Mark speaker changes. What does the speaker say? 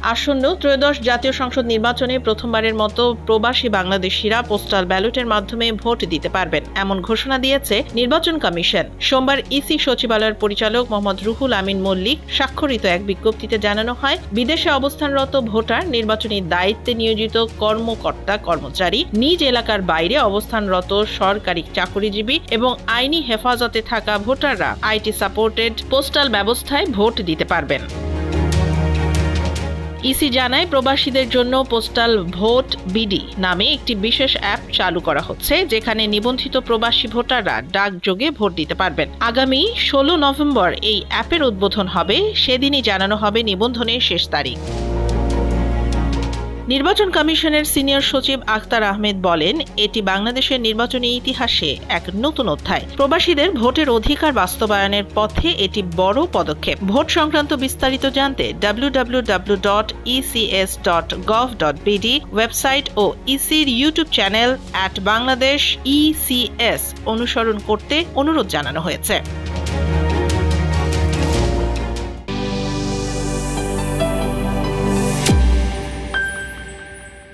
Speaker 1: আসন্ন ত্রয়োদশ জাতীয় সংসদ নির্বাচনে প্রথমবারের মতো প্রবাসী বাংলাদেশিরা পোস্টাল ব্যালটের মাধ্যমে ভোট দিতে পারবেন, এমন ঘোষণা দিয়েছে নির্বাচন কমিশন। সোমবার ইসি সচিবালয়ের পরিচালক মোহাম্মদ রুহুল আমিন মল্লিক স্বাক্ষরিত এক বিজ্ঞপ্তিতে জানানো হয়, বিদেশে অবস্থানরত ভোটার, নির্বাচনী দায়িত্বে নিয়োজিত কর্মকর্তা কর্মচারী, নিজ এলাকার বাইরে অবস্থানরত সরকারি চাকরিজীবী এবং আইনি হেফাজতে থাকা ভোটাররা আইটি সাপোর্টেড পোস্টাল ব্যবস্থায় ভোট দিতে পারবেন। ইসি জানায়, প্রবাসীদের জন্য পোস্টাল ভোট বিডি নামে একটি বিশেষ অ্যাপ চালু করা হচ্ছে, যেখানে নিবন্ধিত প্রবাসী ভোটাররা ডাকযোগে ভোট দিতে পারবেন। আগামী 16 নভেম্বর এই অ্যাপের উদ্বোধন হবে, সেদিনই জানানো হবে নিবন্ধনের শেষ তারিখ। নির্বাচন কমিশনের সিনিয়র সচিব আখতার আহমেদ বলেন, এটি বাংলাদেশের নির্বাচনী ইতিহাসে এক নতুন অধ্যায়। প্রবাসীদের ভোটের অধিকার বাস্তবায়নের পথে এটি বড় পদক্ষেপ। ভোট সংক্রান্ত বিস্তারিত জানতে www.ecs.gov.bd ওয়েবসাইট ও ইসির ইউটিউব চ্যানেল @BangladeshECS অনুসরণ করতে অনুরোধ জানানো হয়েছে।